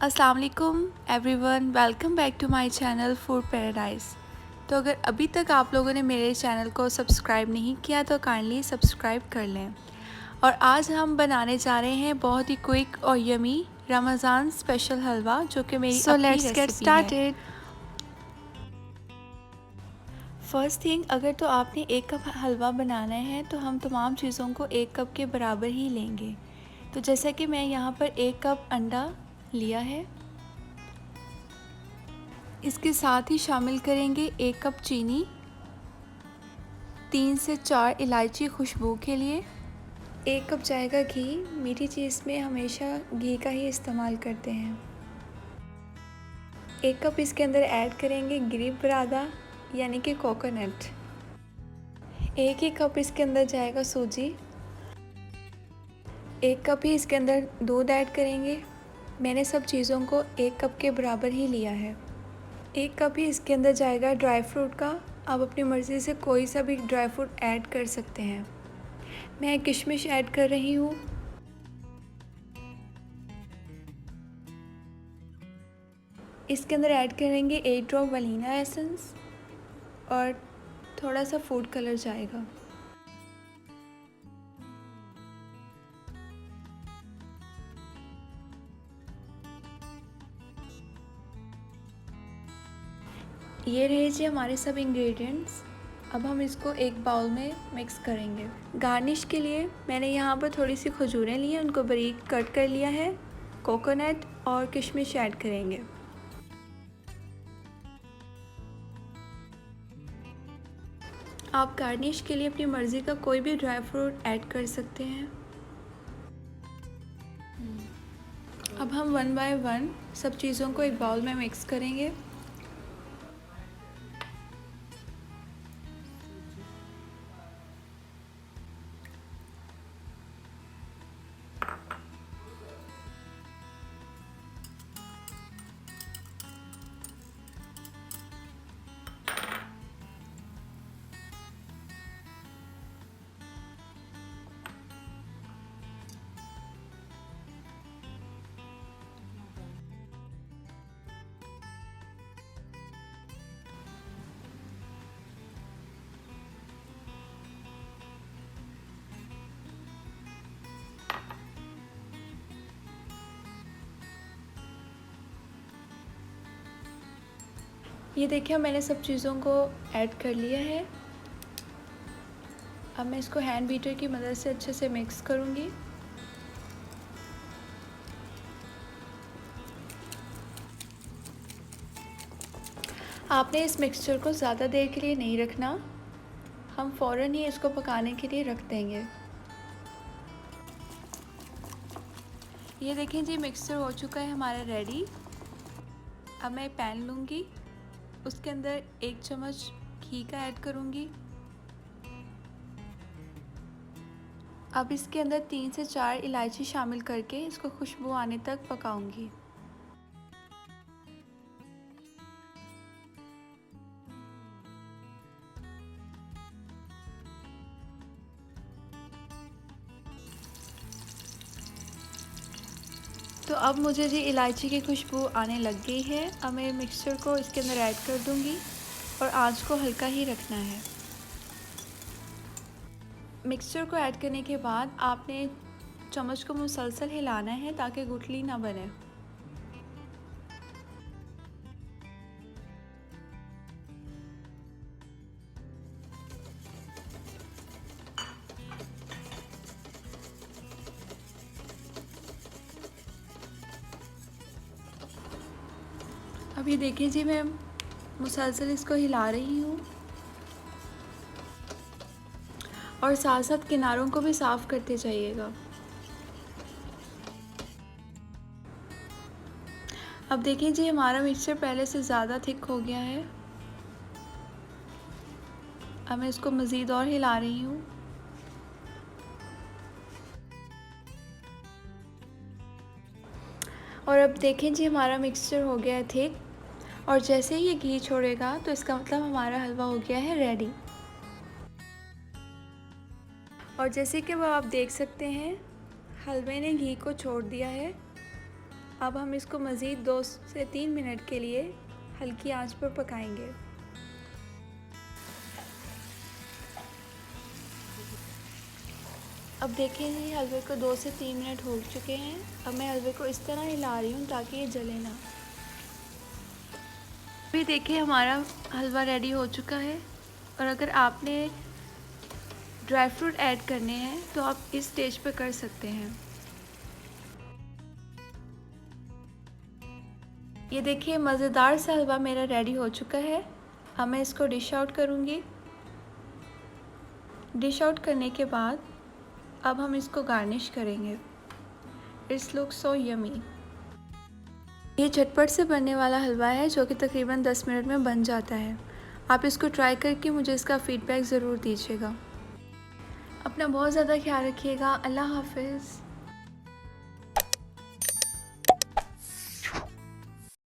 अस्सलाम वालेकुम everyone, welcome back to my channel food paradise. तो अगर अभी तक आप लोगों ने मेरे चैनल को सब्सक्राइब नहीं किया तो काइंडली सब्सक्राइब कर लें। और आज हम बनाने जा रहे हैं बहुत ही क्विक और यमी रमज़ान स्पेशल हलवा, जो कि मेरी अपनी लेट्स गेट रेसिपी है। स्टार्टेड। फ़र्स्ट थिंग, अगर तो आपने 1 कप हलवा बनाना है तो हम तमाम चीज़ों को 1 कप के बराबर ही लेंगे। तो जैसा कि मैं यहाँ पर 1 कप अंडा लिया है, इसके साथ ही शामिल करेंगे 1 कप चीनी, 3 से 4 इलायची खुशबू के लिए, 1 कप जाएगा घी। मीठी चीज़ में हमेशा घी का ही इस्तेमाल करते हैं। 1 कप इसके अंदर ऐड करेंगे गिरी बरादा यानी कि कोकोनट। 1 ही कप इसके अंदर जाएगा सूजी। 1 कप ही इसके अंदर दूध ऐड करेंगे। मैंने सब चीज़ों को 1 कप के बराबर ही लिया है। 1 कप ही इसके अंदर जाएगा ड्राई फ्रूट का। आप अपनी मर्ज़ी से कोई सा भी ड्राई फ्रूट ऐड कर सकते हैं। मैं किशमिश ऐड कर रही हूँ। इसके अंदर ऐड करेंगे 1 ड्रॉप वनीला एसेंस और थोड़ा सा फूड कलर जाएगा। ये रहे जी हमारे सब इंग्रेडिएंट्स। अब हम इसको एक बाउल में मिक्स करेंगे। गार्निश के लिए मैंने यहाँ पर थोड़ी सी खजूरें ली हैं, उनको बारीक कट कर लिया है। कोकोनट और किशमिश ऐड करेंगे। आप गार्निश के लिए अपनी मर्ज़ी का कोई भी ड्राई फ्रूट ऐड कर सकते हैं। अब हम 1 बाय 1 सब चीज़ों को एक बाउल में मिक्स करेंगे। ये देखिए मैंने सब चीज़ों को ऐड कर लिया है। अब मैं इसको हैंड बीटर की मदद से अच्छे से मिक्स करूँगी। आपने इस मिक्सचर को ज़्यादा देर के लिए नहीं रखना, हम फ़ौरन ही इसको पकाने के लिए रख देंगे। ये देखें जी, मिक्सचर हो चुका है हमारा रेडी। अब मैं पैन लूँगी, उसके अंदर 1 चम्मच घी का ऐड करूँगी। अब इसके अंदर 3 से 4 इलायची शामिल करके इसको खुशबू आने तक पकाऊँगी। तो अब मुझे जी इलायची की खुशबू आने लग गई है। अब मैं मिक्सचर को इसके अंदर ऐड कर दूँगी और आंच को हल्का ही रखना है। मिक्सचर को ऐड करने के बाद आपने चम्मच को मुसलसल हिलाना है ताकि गुठली ना बने। अब ये देखिए जी, मैं मुसलसल इसको हिला रही हूँ और साथ साथ किनारों को भी साफ़ करते जाइएगा। अब देखिए जी, हमारा मिक्सचर पहले से ज़्यादा थिक हो गया है। अब मैं इसको मज़ीद और हिला रही हूँ। और अब देखें जी, हमारा मिक्सचर हो गया है थिक और जैसे ही ये घी छोड़ेगा तो इसका मतलब हमारा हलवा हो गया है रेडी। और जैसे कि वो आप देख सकते हैं, हलवे ने घी को छोड़ दिया है। अब हम इसको मज़ीद 2 से 3 मिनट के लिए हल्की आंच पर पकाएंगे। अब देखें जी, हलवे को 2 से 3 मिनट हो चुके हैं। अब मैं हलवे को इस तरह हिला रही हूँ ताकि ये जले ना। अभी देखिए हमारा हलवा रेडी हो चुका है। और अगर आपने ड्राई फ्रूट ऐड करने हैं तो आप इस स्टेज पर कर सकते हैं। ये देखिए मज़ेदार सा हलवा मेरा रेडी हो चुका है। अब मैं इसको डिश आउट करूँगी। डिश आउट करने के बाद अब हम इसको गार्निश करेंगे। It's look so yummy. ये झटपट से बनने वाला हलवा है जो कि तकरीबन 10 मिनट में बन जाता है। आप इसको ट्राई करके मुझे इसका फ़ीडबैक ज़रूर दीजिएगा। अपना बहुत ज़्यादा ख्याल रखिएगा। अल्लाह हाफ़िज़।